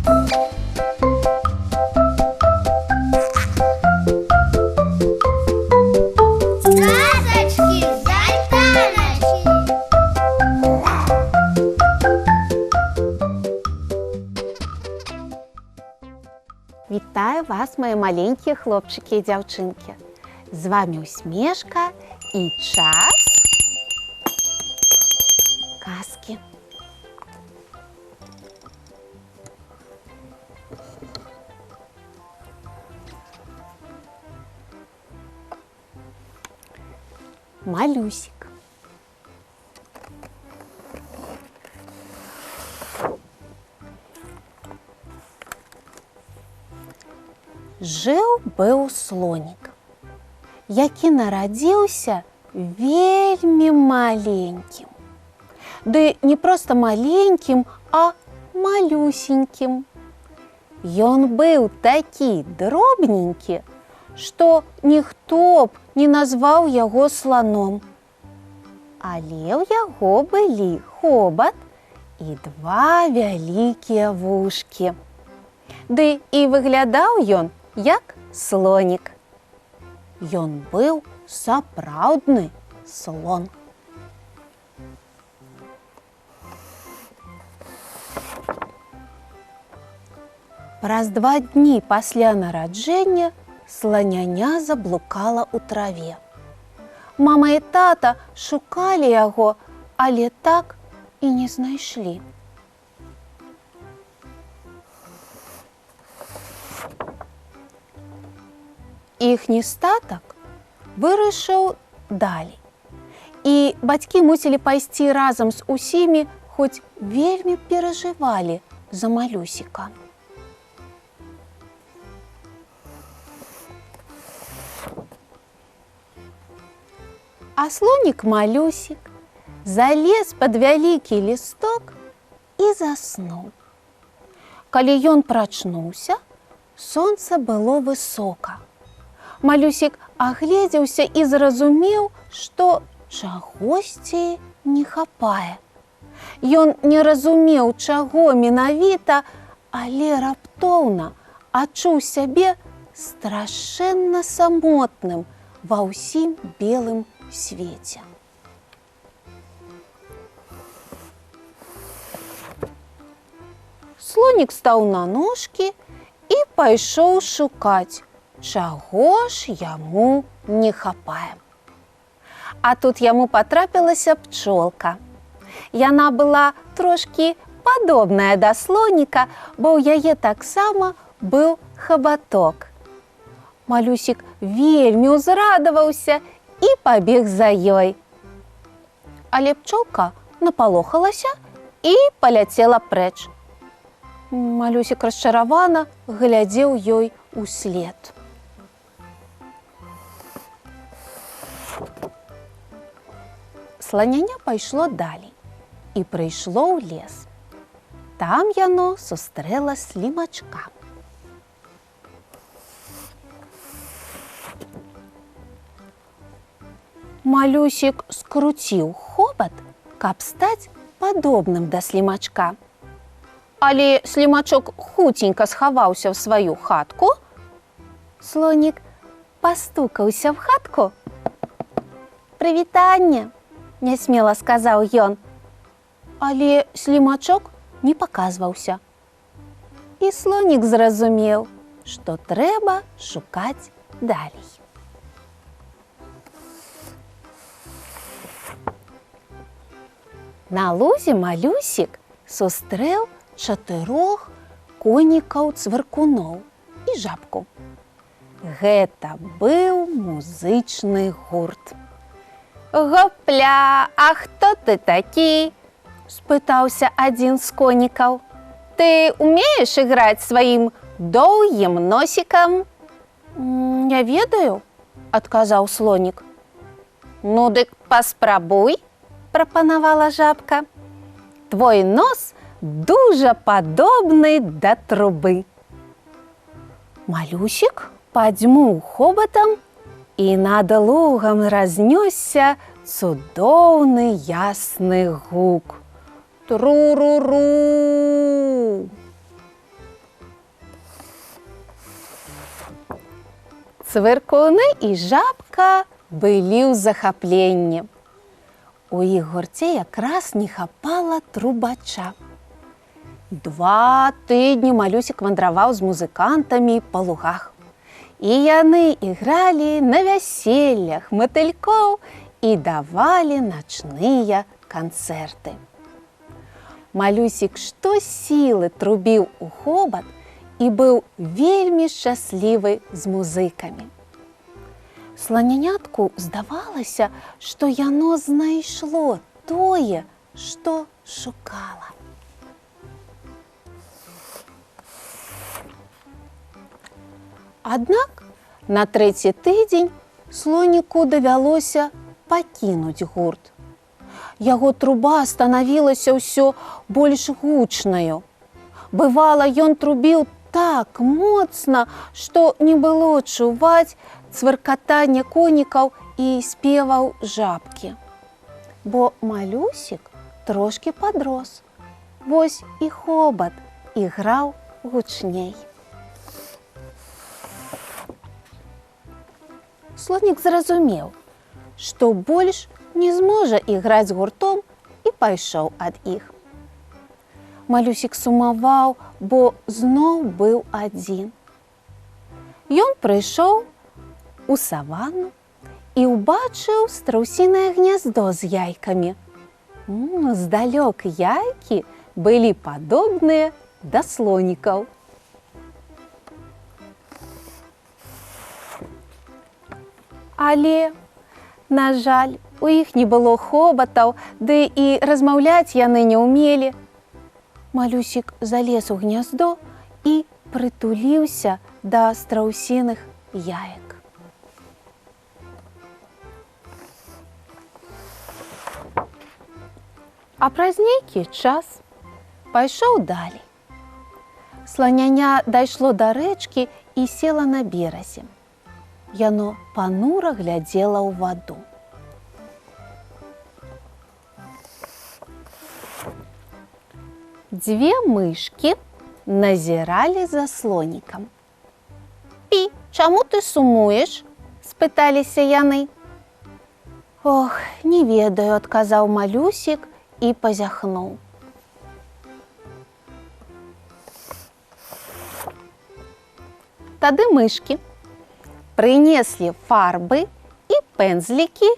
Казочки з Альтаночки. Вітаю вас, мої маленькі хлопчики і дзяўчынкі. З вами Усмешка і час казки. Малюсик. Жыў-быў слонік, які нарадзіўся вельмі маленькім. Ды не проста маленькім, а малюсенькім. Ён быў такі дробненькі, што ніхто б не назваў яго сланом. Але ў яго былі хобат і два вялікія вушкі. Ды і выглядаў ён як слонік. Ён быў сапраўдны слон. Праз 2 дні пасля нараджэння сланяня заблукала ў траве. Мама і тата шукалі яго, але так і не знайшлі. Іхні статак вырашыў далей. І бацькі мусілі пайсці разам з усімі, хоць вельмі перажывалі за малюсіка. А слонік малюсік залез пад вялікі лісток і заснуў. Калі ён прачнуўся, сонца было высока. Малюсік агледзеўся і зразумеў, што чагосьці не хапае. Ён не разумеў, чаго менавіта, але раптоўна адчуў сябе страшэнна самотным ва ўсім белым свеце. Слонік стаў на ножкі і пайшоў шукаць, чаго ж яму не хапае. А тут яму патрапілася пчолка. Яна была трошкі падобная да слоніка, бо ў яе таксама быў хабаток. Малюсік вельмі ўзрадаваўся і пабег за ёй. Але пчолка напалохалася і паляцела прэч. Малюсік расчаравана глядзеў ёй услед. Сланяня пайшло далей і прыйшло ў лес. Там яно сустрэла слімачка. Малюсік скруціў хобат, каб стаць падобным да слімачка. Але слімачок хуценька схаваўся ў сваю хатку. Слонік пастукаўся в хатку. «Прывітанне!» – нясмела сказаў ён. Але слімачок не паказваўся. І слонік зразумеў, што трэба шукаць далей. На лузе малюсік сустрэў 4 конікаў-цвыркуноў і жабку. Гэта быў музычны гурт. «Гопля, а хто ты такі?» – спытаўся адзін з конікаў. «Ты умееш іграць сваім доўгім носікам?» «Не ведаю», – адказаў слонік. «Ну дык паспрабуй», – прапанавала жабка. «Твой нос дужа падобны да трубы». Малюсік падзьмуў хобатам, і над лугам разнёсся цудоўны ясны гук. Тру-ру-ру! Цвыркуны і жабка былі ў захапленні. У іх гурце якраз не хапала трубача. 2 тыдні Малюсік вандраваў з музыкантамі па лугах. І яны ігралі на вяселлях матылькоў і давалі начныя канцэрты. Малюсік штосілы трубіў у хобат і быў вельмі шчаслівы з музыкамі. Сланянятку здавалася, што яно знайшло тое, што шукала. Аднак на 3-й тыдзень слоніку давялося пакінуць гурт. Яго труба станавілася ўсё больш гучнаю. Бывала, ён трубіў так моцна, што не было чуваць цвыркатанне конікаў і спеваў жабкі. Бо Малюсік трошкі падрос. Вось і хобат іграў гучней. Слонік зразумеў, што больш не зможа іграць з гуртом і пайшоў ад іх. Малюсік сумаваў, бо зноў быў адзін. Ён прыйшоў у саванну і ўбачыў страусінае гняздо з яйкамі. Здалёк яйкі былі падобныя да слонікаў. Але, на жаль, у іх не было хобатаў, ды і размаўляць яны не ўмелі. Малюсік залез у гняздо і прытуліўся да страусіных яек. А праз нейкі час пайшоў далей. Сланяня дайшло да рэчкі і села на беразе. Яно панура глядзела ў ваду. Дзве мышкі назіралі за слонікам. «Пі, чаму ты сумуеш?» – спыталіся яны. «Ох, не ведаю», – адказаў Малюсік і пазяхнуў. Тады мышкі прынеслі фарбы і пэндзлікі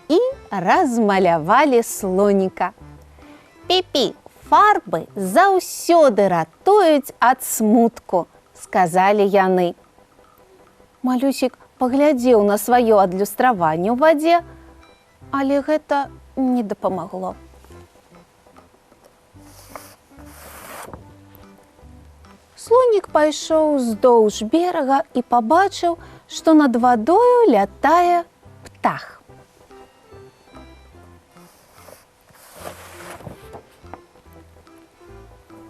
і размалявалі слоніка. «Пі-пі, фарбы заўсёды ратуюць ад смутку», – сказалі яны. Малюсік паглядзеў на сваё адлюстраванне ў вадзе, але гэта не дапамагло. Слонік пайшоў уздоўж берага і пабачыў, што над вадою лятае птах.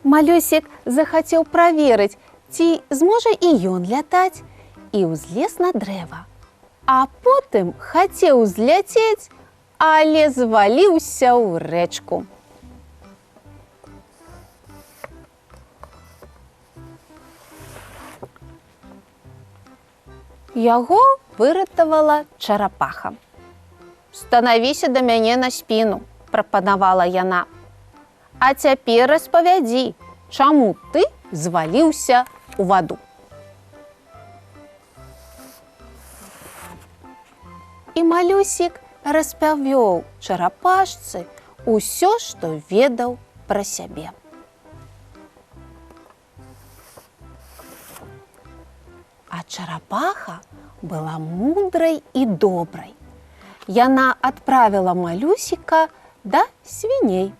Малюсік захацеў праверыць, ці зможа і ён лятаць, і ўзлез на дрэва. А потым хацеў узляцець, але зваліўся ў рэчку. Яго выратавала чарапаха. «Станавіся да мяне на спіну», – прапанавала яна. «А цяпер распавядзі, чаму ты зваліўся ў ваду?» І Малюсік распавёў чарапашцы усё, што ведаў пра сябе. А чарапаха была мудрай і добрай. Яна адправіла Малюсіка да свіней.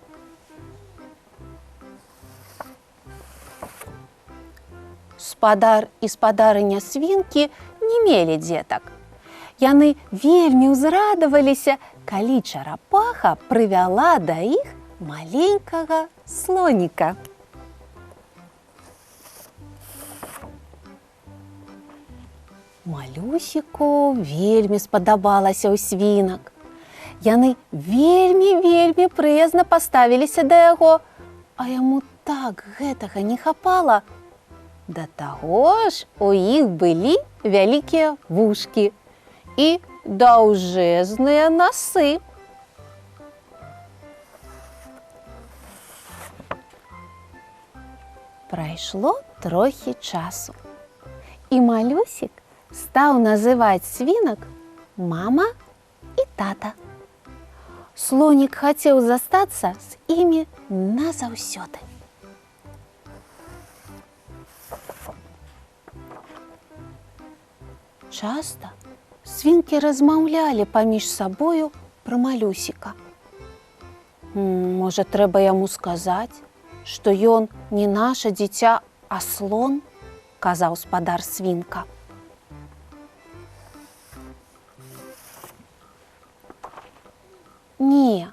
Спадар і спадарыня свінкі не мелі дзетак. Яны вельмі ўзрадаваліся, калі чарапаха прывяла да іх маленькага слоніка. Малюсіку вельмі спадабалася ў свінак. Яны вельмі прыязна паставіліся да яго, а яму так гэтага не хапала, Да таго ж у іх былі вялікія вушкі і даўжэзныя насы. Прайшло трохі часу, і малюсік стаў называць свінак мама і тата. Слонік хацеў застацца з імі назаўсёды. Часта свінкі размаўлялі паміж сабою пра малюсіка. Можа, трэба яму сказаць, што ён не наша дзіця, а слон, казаў спадар свінка. Не,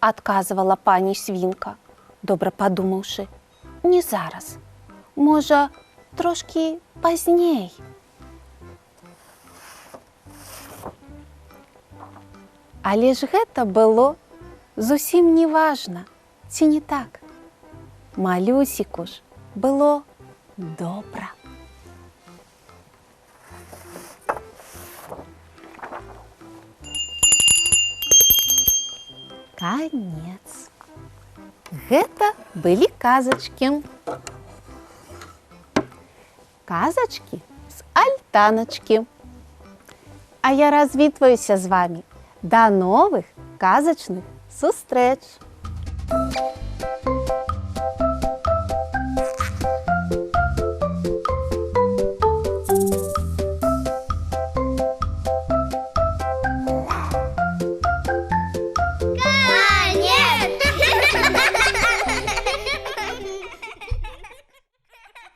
адказвала пані свінка, добра падумаўшы, не зараз, можа, трошкі пазней. Але ж гэта было зусім не важна, ці не так? Малюсіку ж было добра. Канец. Гэта былі казачкі. Казачкі з альтаначкі. А я развітваюся з вамі. Да новых казачных сустрэч!